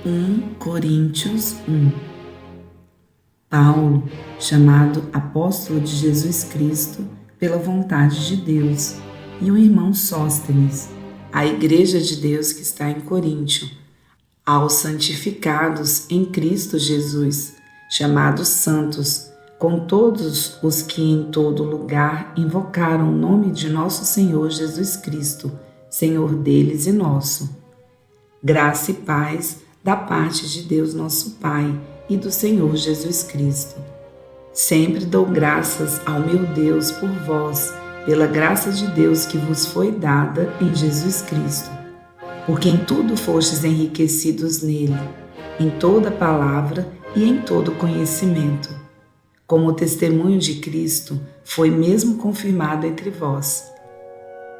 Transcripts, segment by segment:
1 Coríntios 1. Paulo, chamado apóstolo de Jesus Cristo pela vontade de Deus, e o irmão Sóstenes, à igreja de Deus que está em Coríntio, aos santificados em Cristo Jesus, chamados santos, com todos os que em todo lugar invocaram o nome de nosso Senhor Jesus Cristo, Senhor deles e nosso. Graça e paz da parte de Deus nosso Pai e do Senhor Jesus Cristo. Sempre dou graças ao meu Deus por vós, pela graça de Deus que vos foi dada em Jesus Cristo, porque em tudo fostes enriquecidos nele, em toda palavra e em todo conhecimento, como o testemunho de Cristo foi mesmo confirmado entre vós,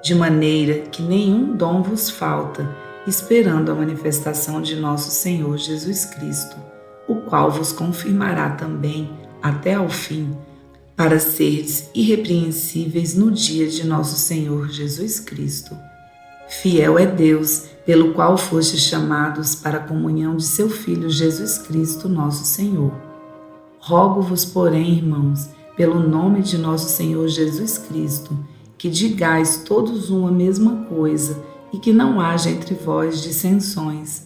de maneira que nenhum dom vos falta, esperando a manifestação de nosso Senhor Jesus Cristo, o qual vos confirmará também até ao fim, para seres irrepreensíveis no dia de nosso Senhor Jesus Cristo. Fiel é Deus, pelo qual fostes chamados para a comunhão de seu Filho Jesus Cristo, nosso Senhor. Rogo-vos, porém, irmãos, pelo nome de nosso Senhor Jesus Cristo, que digais todos uma mesma coisa e que não haja entre vós dissensões.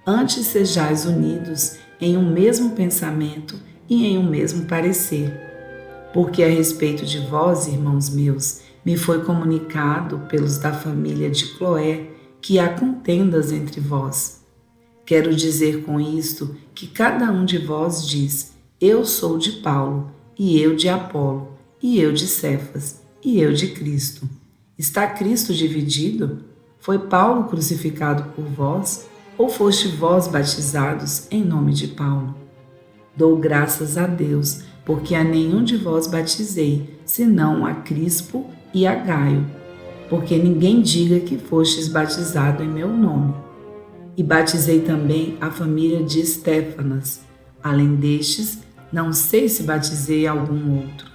Antes sejais unidos em um mesmo pensamento e em um mesmo parecer. Porque a respeito de vós, irmãos meus, me foi comunicado pelos da família de Cloé que há contendas entre vós. Quero dizer com isto que cada um de vós diz: eu sou de Paulo, e eu de Apolo, e eu de Cefas, e eu de Cristo. Está Cristo dividido? Foi Paulo crucificado por vós, ou foste vós batizados em nome de Paulo? Dou graças a Deus, porque a nenhum de vós batizei, senão a Crispo e a Gaio, porque ninguém diga que fostes batizado em meu nome. E batizei também a família de Estéfanas. Além destes, não sei se batizei algum outro,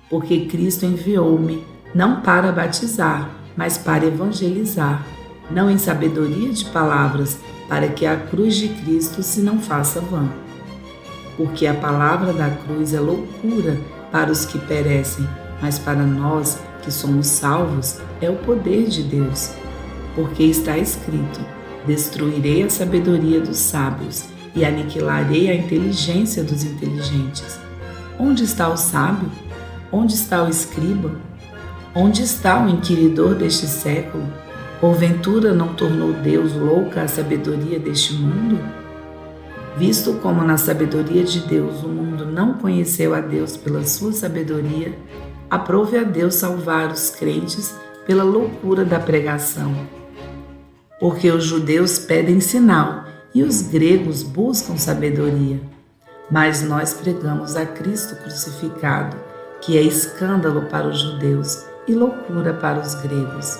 porque Cristo enviou-me não para batizar, mas para evangelizar, não em sabedoria de palavras, para que a cruz de Cristo se não faça vã. Porque a palavra da cruz é loucura para os que perecem, mas para nós que somos salvos é o poder de Deus. Porque está escrito: destruirei a sabedoria dos sábios e aniquilarei a inteligência dos inteligentes. Onde está o sábio? Onde está o escriba? Onde está o inquiridor deste século? Porventura não tornou Deus louca a sabedoria deste mundo? Visto como na sabedoria de Deus o mundo não conheceu a Deus pela sua sabedoria, aprove a Deus salvar os crentes pela loucura da pregação. Porque os judeus pedem sinal e os gregos buscam sabedoria. Mas nós pregamos a Cristo crucificado, que é escândalo para os judeus e loucura para os gregos.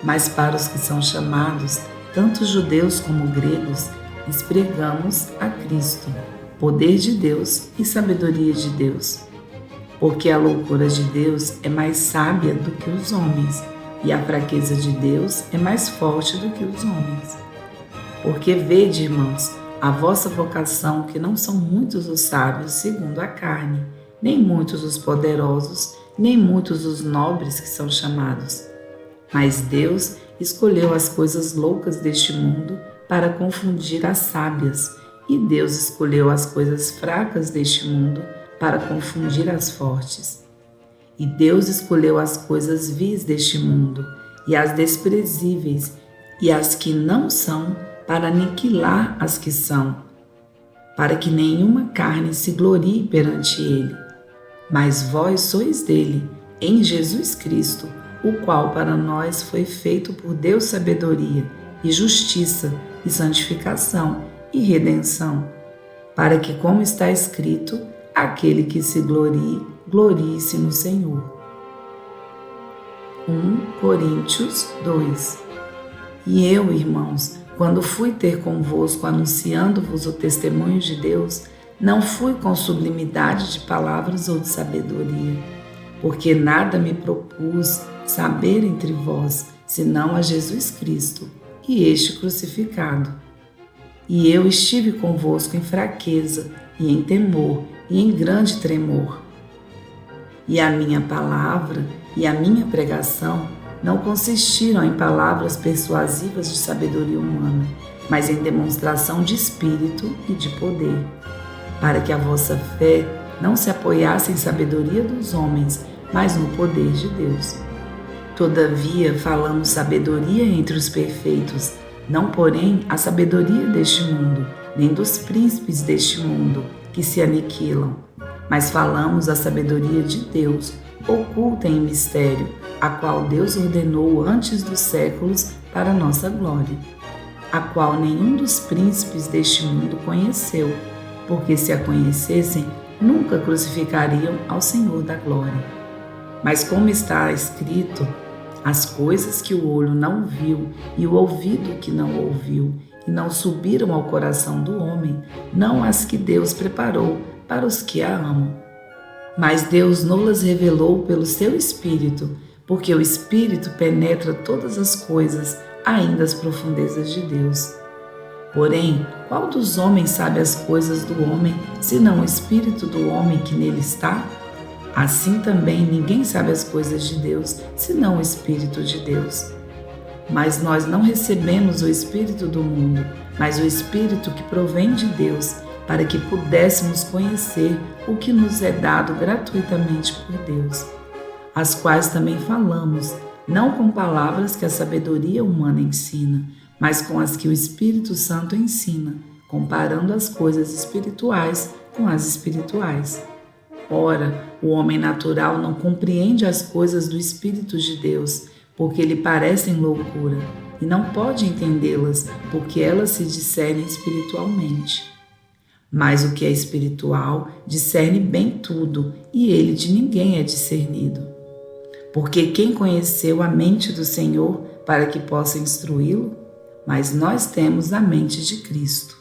Mas para os que são chamados, tanto judeus como gregos, lhes pregamos a Cristo, poder de Deus e sabedoria de Deus. Porque a loucura de Deus é mais sábia do que os homens, e a fraqueza de Deus é mais forte do que os homens. Porque vede, irmãos, a vossa vocação, que não são muitos os sábios segundo a carne, nem muitos os poderosos, nem muitos os nobres que são chamados. Mas Deus escolheu as coisas loucas deste mundo para confundir as sábias, e Deus escolheu as coisas fracas deste mundo para confundir as fortes. E Deus escolheu as coisas vis deste mundo, e as desprezíveis, e as que não são, para aniquilar as que são, para que nenhuma carne se glorie perante ele. Mas vós sois dele, em Jesus Cristo, o qual para nós foi feito por Deus sabedoria, e justiça, e santificação, e redenção, para que, como está escrito, aquele que se glorie, glorie-se no Senhor. 1 Coríntios 2. E eu, irmãos, quando fui ter convosco anunciando-vos o testemunho de Deus, não fui com sublimidade de palavras ou de sabedoria, porque nada me propus saber entre vós, senão a Jesus Cristo, e este crucificado. E eu estive convosco em fraqueza, e em temor, e em grande tremor. E a minha palavra e a minha pregação não consistiram em palavras persuasivas de sabedoria humana, mas em demonstração de espírito e de poder, para que a vossa fé não se apoiasse em sabedoria dos homens, mas no poder de Deus. Todavia falamos sabedoria entre os perfeitos, não porém a sabedoria deste mundo, nem dos príncipes deste mundo, que se aniquilam, mas falamos a sabedoria de Deus, oculta em mistério, a qual Deus ordenou antes dos séculos para nossa glória, a qual nenhum dos príncipes deste mundo conheceu, porque se a conhecessem, nunca crucificariam ao Senhor da glória. Mas como está escrito, as coisas que o olho não viu e o ouvido que não ouviu e não subiram ao coração do homem, não as que Deus preparou para os que a amam. Mas Deus não-las revelou pelo seu Espírito, porque o Espírito penetra todas as coisas, ainda as profundezas de Deus. Porém, qual dos homens sabe as coisas do homem, senão o Espírito do homem que nele está? Assim também ninguém sabe as coisas de Deus, senão o Espírito de Deus. Mas nós não recebemos o Espírito do mundo, mas o Espírito que provém de Deus, para que pudéssemos conhecer o que nos é dado gratuitamente por Deus, as quais também falamos, não com palavras que a sabedoria humana ensina, mas com as que o Espírito Santo ensina, comparando as coisas espirituais com as espirituais. Ora, o homem natural não compreende as coisas do Espírito de Deus, porque lhe parecem loucura, e não pode entendê-las, porque elas se discernem espiritualmente. Mas o que é espiritual discerne bem tudo, e ele de ninguém é discernido. Porque quem conheceu a mente do Senhor para que possa instruí-lo? Mas nós temos a mente de Cristo.